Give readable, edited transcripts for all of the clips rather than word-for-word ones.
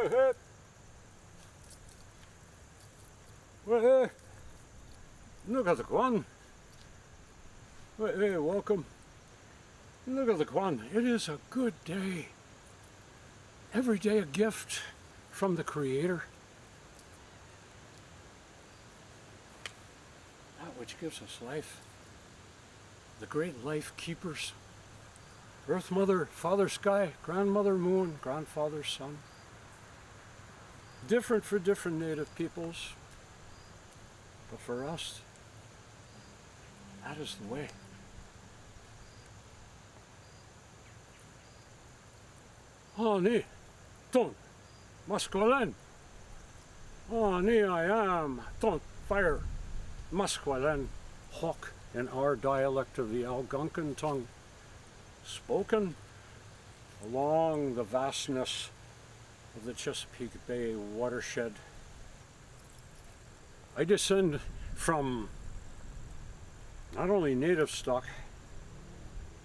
Hey, look at the Kwan. Hey, welcome. Look at the Kwan. It is a good day. Every day a gift from the Creator. That which gives us life. The great life keepers. Earth Mother, Father Sky, Grandmother Moon, Grandfather Sun. Different for different native peoples. But for us, that is the way. Oh, ni, ton, masculine. Oh, ni, I am, ton, fire, masculine, hawk, in our dialect of the Algonquin tongue, spoken along the vastness of the Chesapeake Bay watershed. I descend from not only native stock,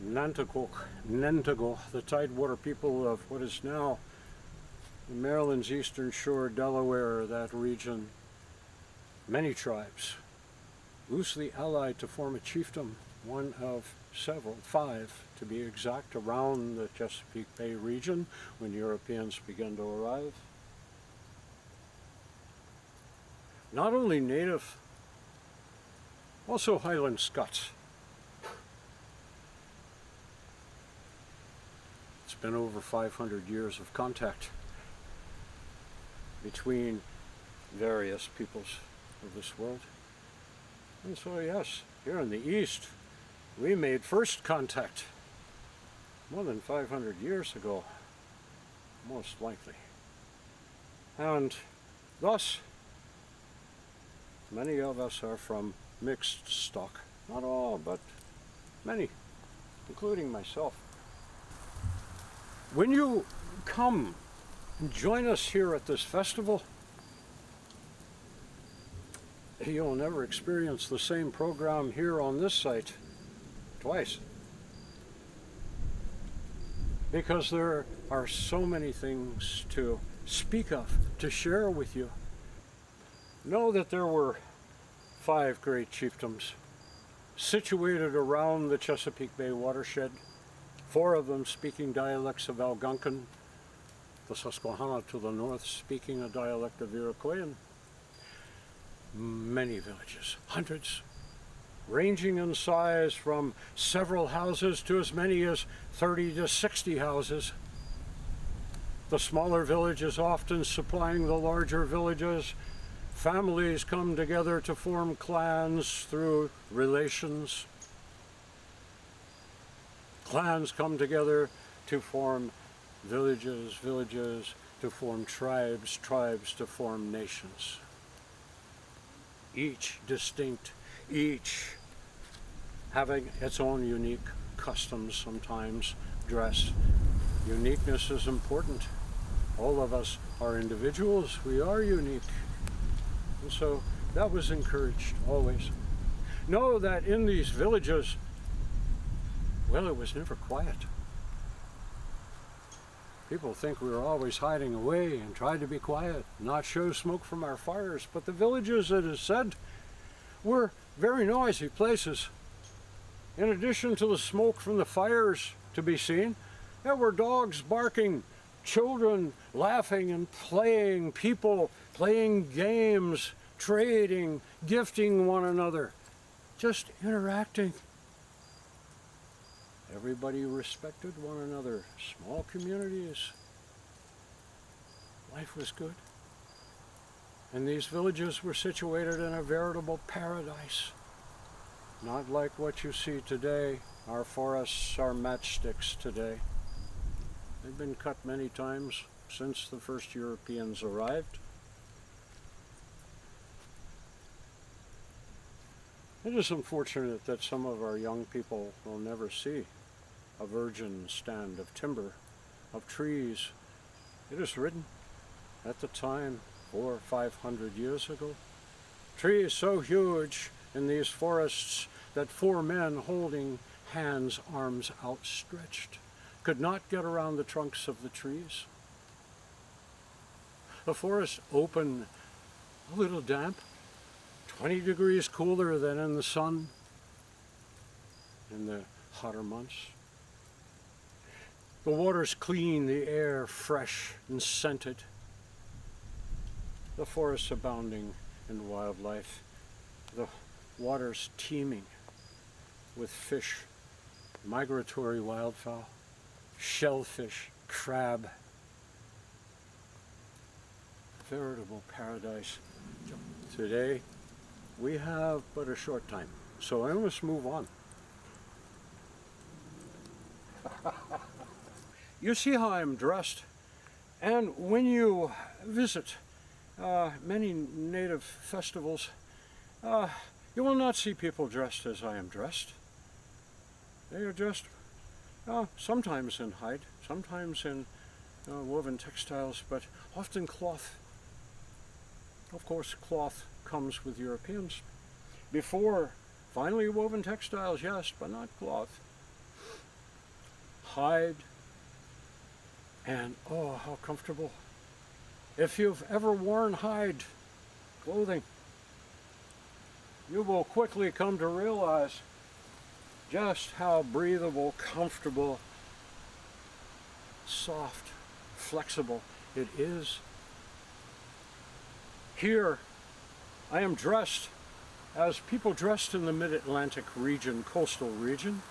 Nanticoke, Nentago, the tidewater people of what is now the Maryland's eastern shore, Delaware, that region, many tribes, loosely allied to form a chiefdom, one of several, 5 to be exact, around the Chesapeake Bay region when Europeans began to arrive. Not only native, also Highland Scots. It's been over 500 years of contact between various peoples of this world. And so yes, here in the East, we made first contact more than 500 years ago, most likely. And thus, many of us are from mixed stock. Not all, but many, including myself. When you come and join us here at this festival, you'll never experience the same program here on this site twice. Because there are so many things to speak of, to share with you. Know that there were 5 great chiefdoms situated around the Chesapeake Bay watershed, 4 of them speaking dialects of Algonquin, the Susquehanna to the north speaking a dialect of Iroquoian. Many villages, hundreds, ranging in size from several houses to as many as 30 to 60 houses. The smaller villages often supplying the larger villages. Families come together to form clans through relations. Clans come together to form villages, villages to form tribes, tribes to form nations. Each distinct, each having its own unique customs, sometimes dress. Uniqueness is important. All of us are individuals, we are unique. And so that was encouraged always. Know that in these villages, well, it was never quiet. People think we were always hiding away and tried to be quiet, not show smoke from our fires. But the villages, it is said, were very noisy places. In addition to the smoke from the fires to be seen, there were dogs barking, children laughing and playing, people playing games, trading, gifting one another, just interacting. Everybody respected one another, small communities. Life was good. And these villages were situated in a veritable paradise. Not like what you see today. Our forests are matchsticks today. They've been cut many times since the first Europeans arrived. It is unfortunate that some of our young people will never see a virgin stand of timber, of trees. It is written at the time, 400 or 500 years ago. Trees so huge in these forests that 4 men holding hands, arms outstretched, could not get around the trunks of the trees. The forest open, a little damp, 20 degrees cooler than in the sun in the hotter months. The water's clean, the air fresh and scented. The forest's abounding in wildlife. The water's teeming with fish, migratory wildfowl, shellfish, crab. Veritable paradise. Today, we have but a short time, so I must move on. You see how I'm dressed, and when you visit many native festivals, you will not see people dressed as I am dressed. They are dressed sometimes in hide, sometimes in woven textiles, but often cloth. Of course, cloth comes with Europeans. Before, finely woven textiles, yes, but not cloth. Hide, and oh, how comfortable. If you've ever worn hide clothing, you will quickly come to realize just how breathable, comfortable, soft, flexible it is. Here, I am dressed as people dressed in the mid-Atlantic region, coastal region,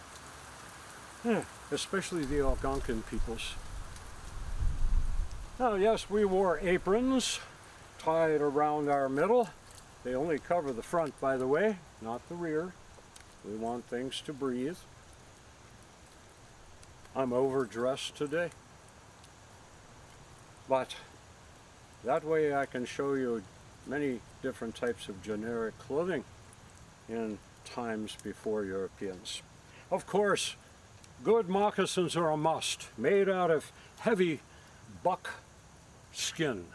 especially the Algonquin peoples. Now, yes, we wore aprons tied around our middle. They only cover the front, by the way, not the rear. We want things to breathe. I'm overdressed today, but that way I can show you many different types of generic clothing in times before Europeans. Of course, good moccasins are a must, made out of heavy buck skin.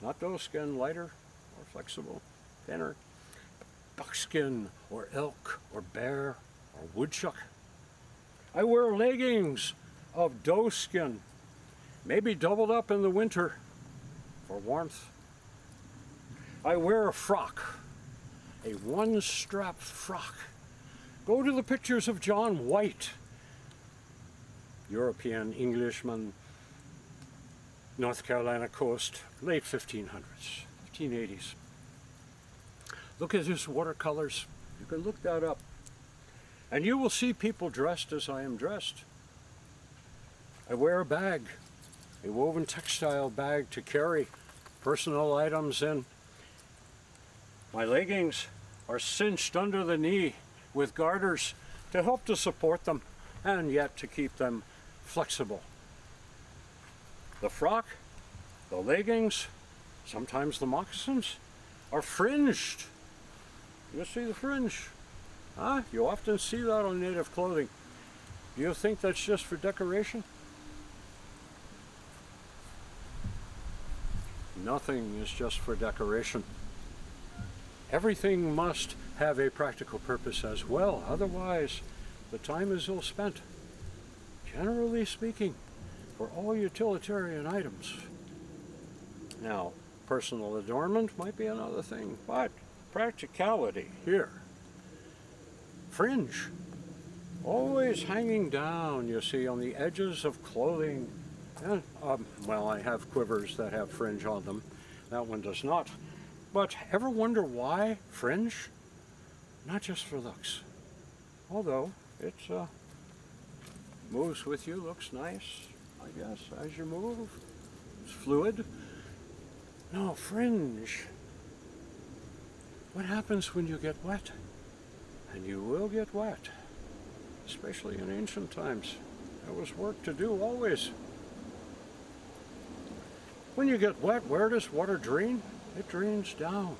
Not doe skin, lighter or flexible, thinner. Buckskin or elk or bear or woodchuck. I wear leggings of doe skin, maybe doubled up in the winter for warmth. I wear a frock, a one-strap frock. Go to the pictures of John White, European Englishman, North Carolina coast, late 1500s, 1580s. Look at his watercolors. You can look that up. And you will see people dressed as I am dressed. I wear a bag, a woven textile bag to carry personal items in. My leggings are cinched under the knee with garters to help to support them and yet to keep them flexible. The frock, the leggings, sometimes the moccasins are fringed. You see the fringe? You often see that on native clothing. Do you think that's just for decoration? Nothing is just for decoration. Everything must have a practical purpose as well, otherwise the time is ill spent. Generally speaking, for all utilitarian items. Now, personal adornment might be another thing, but practicality here. Fringe, always hanging down, you see, on the edges of clothing. And, well, I have quivers that have fringe on them. That one does not. But ever wonder why fringe? Not just for looks. Although it moves with you, looks nice, I guess, as you move. It's fluid. No, fringe. What happens when you get wet? And you will get wet, especially in ancient times. There was work to do always. When you get wet, where does water drain? It drains down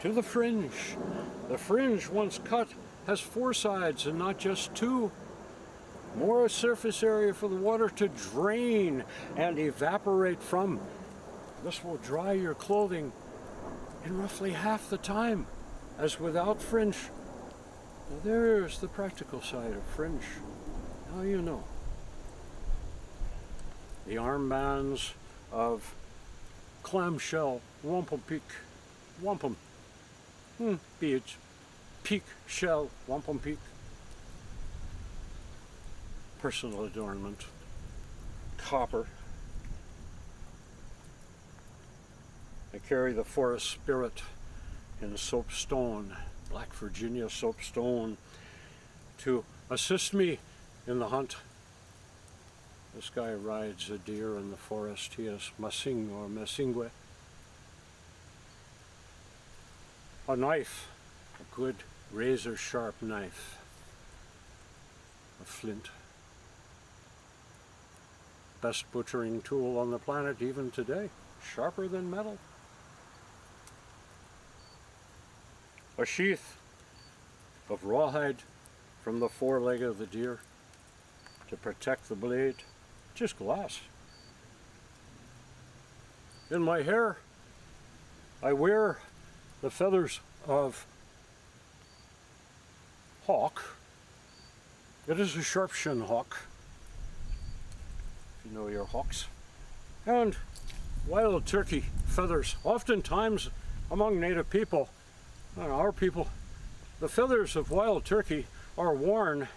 to the fringe. The fringe, once cut, has 4 sides and not just 2. More surface area for the water to drain and evaporate from. This will dry your clothing in roughly half the time as without fringe. Now there's the practical side of fringe. Now you know. The armbands of clamshell wampum peak, wampum, beach, peak shell wampum peak, personal adornment, copper. I carry the forest spirit in soapstone, Black Virginia soapstone, to assist me in the hunt. This guy rides a deer in the forest. He is Masing or Masingwe. A knife, a good razor sharp knife, a flint. Best butchering tool on the planet even today, sharper than metal. A sheath of rawhide from the foreleg of the deer to protect the blade, just glass. In my hair, I wear the feathers of hawk. It is a sharp-shinned hawk, if you know your hawks. And wild turkey feathers. Oftentimes among native people, our people, the feathers of wild turkey are worn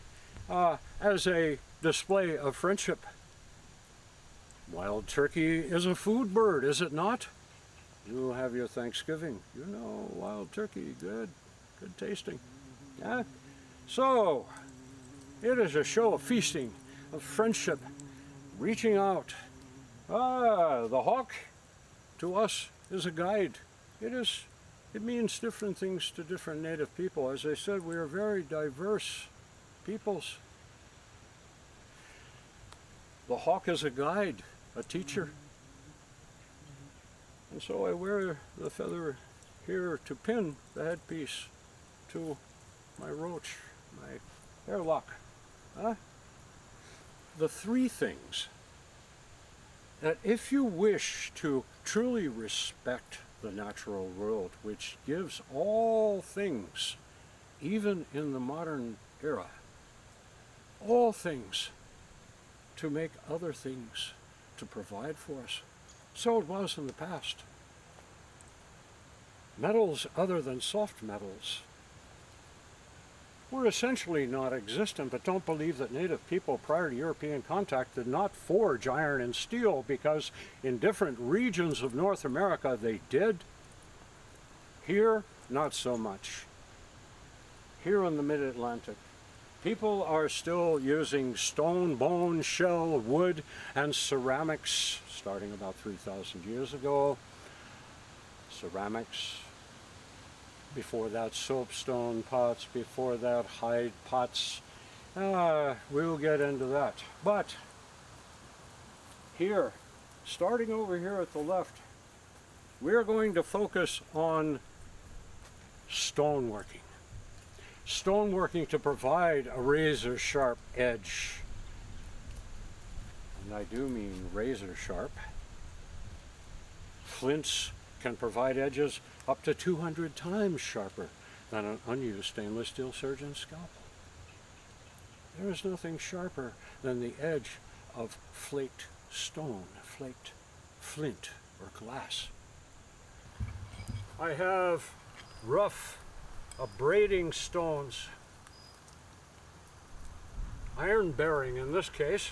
as a display of friendship. Wild turkey is a food bird, is it not? You have your Thanksgiving. You know, wild turkey, good tasting. Yeah? So, it is a show of feasting, of friendship, reaching out. The hawk, to us, is a guide. It means different things to different native people. As I said, we are very diverse peoples. The hawk is a guide, a teacher. And so I wear the feather here to pin the headpiece to my roach, my airlock. The three things that if you wish to truly respect the natural world, which gives all things, even in the modern era, all things to make other things to provide for us. So it was in the past. Metals other than soft metals were essentially not existent, but don't believe that native people prior to European contact did not forge iron and steel, because in different regions of North America they did. Here, not so much. Here in the mid-Atlantic, people are still using stone, bone, shell, wood, and ceramics, starting about 3,000 years ago. Ceramics. Before that, soapstone pots. Before that, hide pots. We'll get into that. But here, starting over here at the left, we're going to focus on stoneworking. Stoneworking to provide a razor sharp edge. And I do mean razor sharp. Flints can provide edges up to 200 times sharper than an unused stainless steel surgeon's scalpel. There is nothing sharper than the edge of flaked stone, flaked flint or glass. I have rough abrading stones, iron bearing in this case,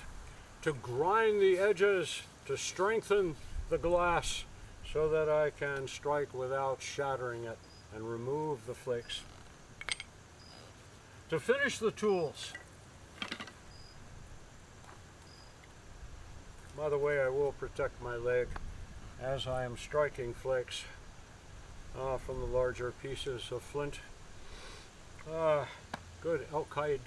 to grind the edges, to strengthen the glass so that I can strike without shattering it and remove the flakes. To finish the tools, by the way, I will protect my leg as I am striking flakes from the larger pieces of flint. Good elk hide.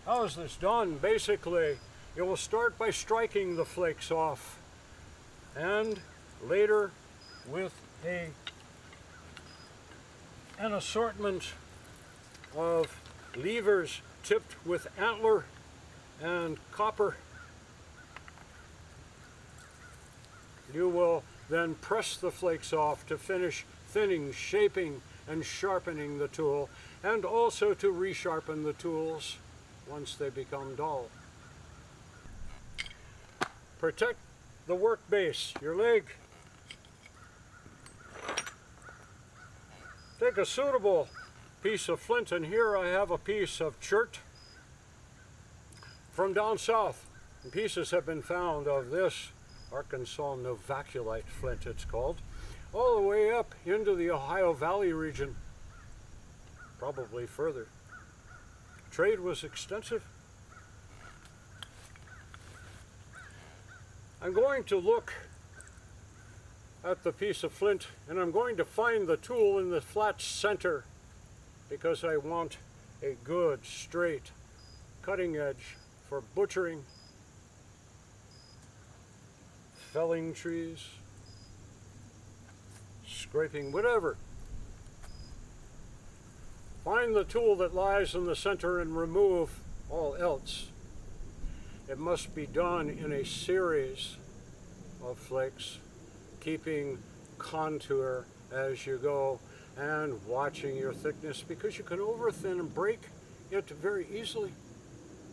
How is this done? Basically, you will start by striking the flakes off, and later with an assortment of levers tipped with antler and copper, you will then press the flakes off to finish thinning, shaping, and sharpening the tool, and also to resharpen the tools once they become dull. Protect the work base, your leg. Take a suitable piece of flint, and here I have a piece of chert from down south. And pieces have been found of this Arkansas novaculite flint, it's called, all the way up into the Ohio Valley region, probably further. Trade was extensive. I'm going to look at the piece of flint, and I'm going to find the tool in the flat center, because I want a good, straight, cutting edge for butchering, felling trees, scraping, whatever. Find the tool that lies in the center and remove all else. It must be done in a series of flakes, keeping contour as you go and watching your thickness, because you can overthin and break it very easily.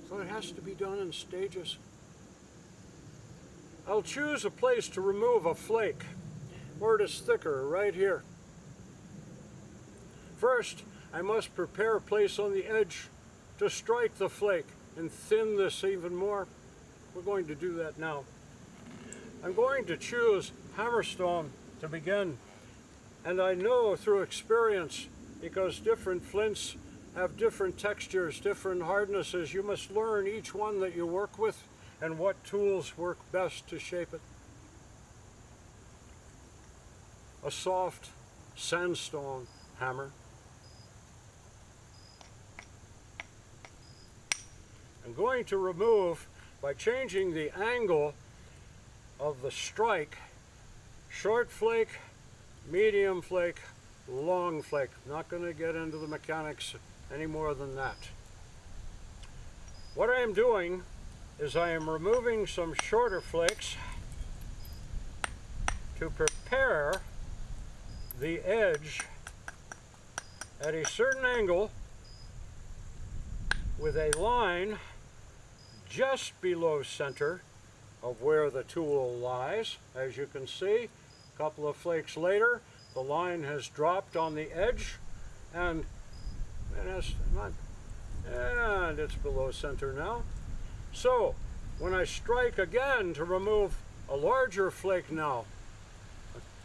So it has to be done in stages. I'll choose a place to remove a flake where it is thicker, right here. First, I must prepare a place on the edge to strike the flake and thin this even more. We're going to do that now. I'm going to choose hammerstone to begin. And I know through experience, because different flints have different textures, different hardnesses, you must learn each one that you work with and what tools work best to shape it. A soft sandstone hammer. I'm going to remove, by changing the angle of the strike, short flake, medium flake, long flake. Not going to get into the mechanics any more than that. What I am doing is I am removing some shorter flakes to prepare the edge at a certain angle with a line just below center of where the tool lies. As you can see, a couple of flakes later, the line has dropped on the edge, and it's below center now. So when I strike again to remove a larger flake now,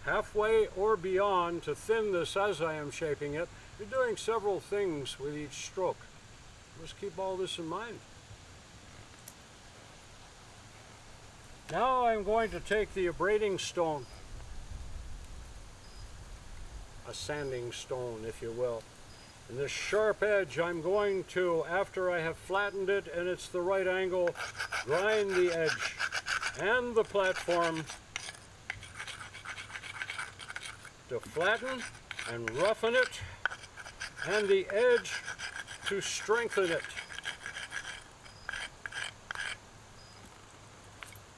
halfway or beyond, to thin this as I am shaping it, you're doing several things with each stroke. Just keep all this in mind. Now I'm going to take the abrading stone, a sanding stone if you will, and this sharp edge I'm going to, after I have flattened it and it's the right angle, grind the edge and the platform to flatten and roughen it, and the edge to strengthen it.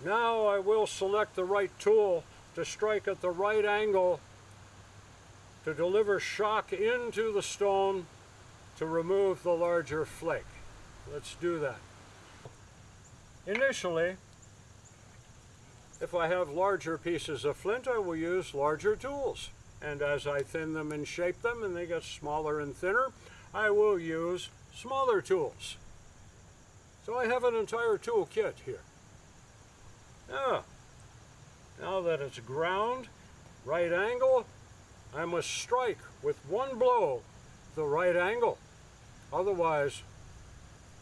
Now I will select the right tool to strike at the right angle to deliver shock into the stone to remove the larger flake. Let's do that. Initially, if I have larger pieces of flint, I will use larger tools. And as I thin them and shape them and they get smaller and thinner, I will use smaller tools. So I have an entire tool kit here. Now that it's ground, right angle, I must strike with one blow the right angle. Otherwise,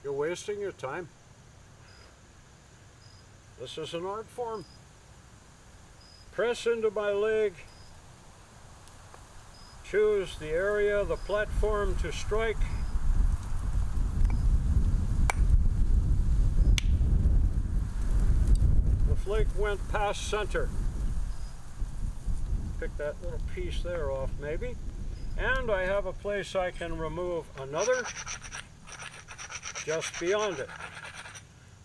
you're wasting your time. This is an art form. Press into my leg, choose the area, the platform to strike. The flake went past center. Pick that little piece there off maybe. And I have a place I can remove another just beyond it.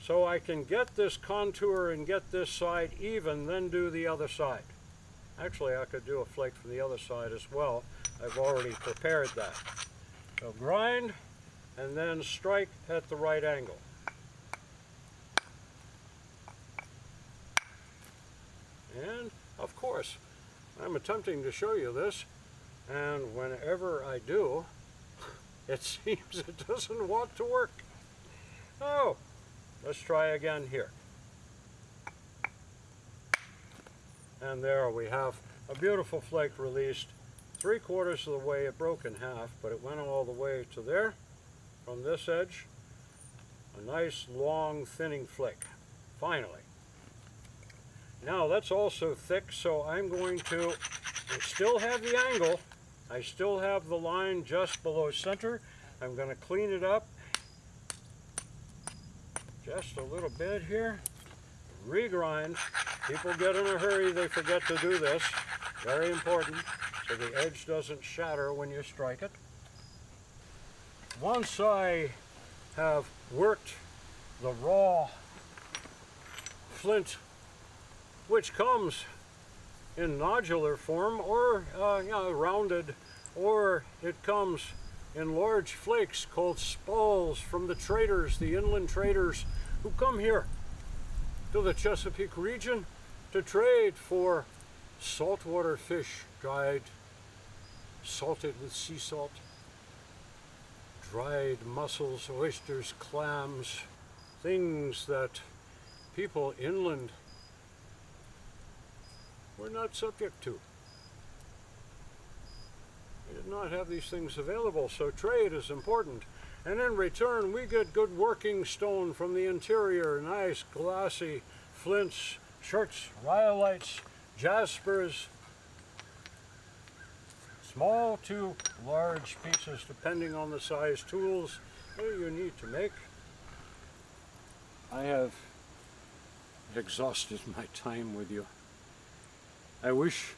So I can get this contour and get this side even, then do the other side. Actually, I could do a flake from the other side as well. I've already prepared that. So grind and then strike at the right angle. And of course, I'm attempting to show you this, and whenever I do, it seems it doesn't want to work. Oh, let's try again here. And there we have a beautiful flake released. 3/4 of the way it broke in half, but it went all the way to there. From this edge, a nice long thinning flake, finally. Now that's also thick, so I'm going to still have the angle. I still have the line just below center. I'm going to clean it up just a little bit here. Regrind. People get in a hurry, they forget to do this. Very important, so the edge doesn't shatter when you strike it. Once I have worked the raw flint, which comes in nodular form or rounded, or it comes in large flakes called spalls from the traders, the inland traders who come here to the Chesapeake region to trade for saltwater fish, dried, salted with sea salt, dried mussels, oysters, clams, things that people inland were not subject to. We did not have these things available, so trade is important. And in return, we get good working stone from the interior, nice glossy flints, charts, rhyolites, jaspers, small to large pieces depending on the size tools that you need to make. I have exhausted my time with you. I wish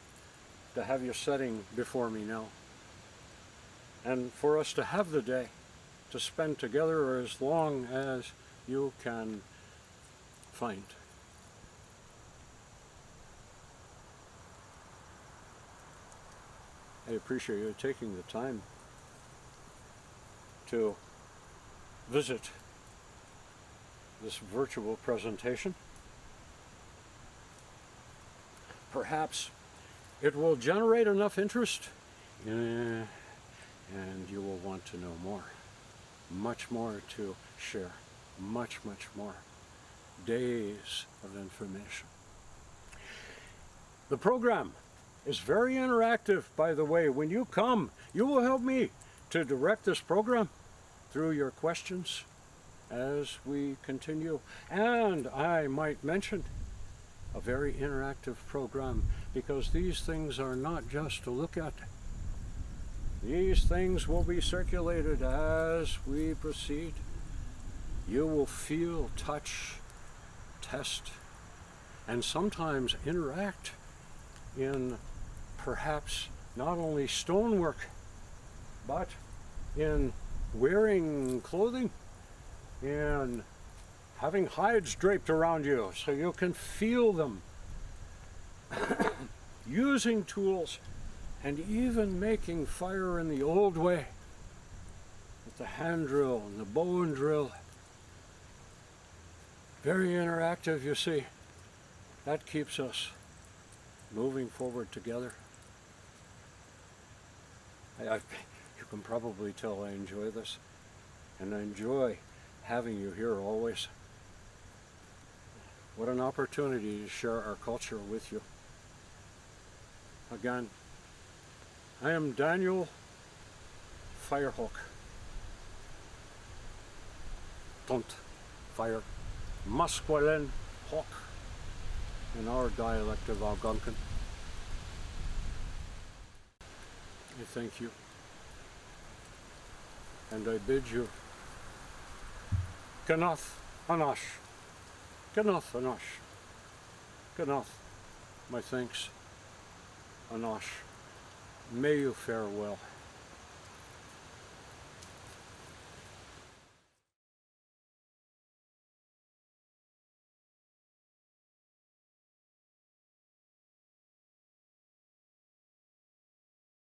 to have your setting before me now, and for us to have the day to spend together as long as you can find. I appreciate you taking the time to visit this virtual presentation. Perhaps it will generate enough interest and you will want to know more. Much more to share. Much, much more. Days of information. The program is very interactive, by the way. When you come, you will help me to direct this program through your questions as we continue. And I might mention a very interactive program, because these things are not just to look at. These things will be circulated as we proceed. You will feel, touch, test, and sometimes interact in perhaps not only stonework, but in wearing clothing, in having hides draped around you so you can feel them, using tools, and even making fire in the old way with the hand drill and the bow and drill. Very interactive, you see. That keeps us moving forward together. You can probably tell I enjoy this, and I enjoy having you here always. What an opportunity to share our culture with you. Again, I am Daniel FireHawk. Don't fire. Musqueam hawk in our dialect of Algonquin. I thank you, and I bid you Ganath Anash. Ganath Anash. Ganath. My thanks. Anash. May you fare well.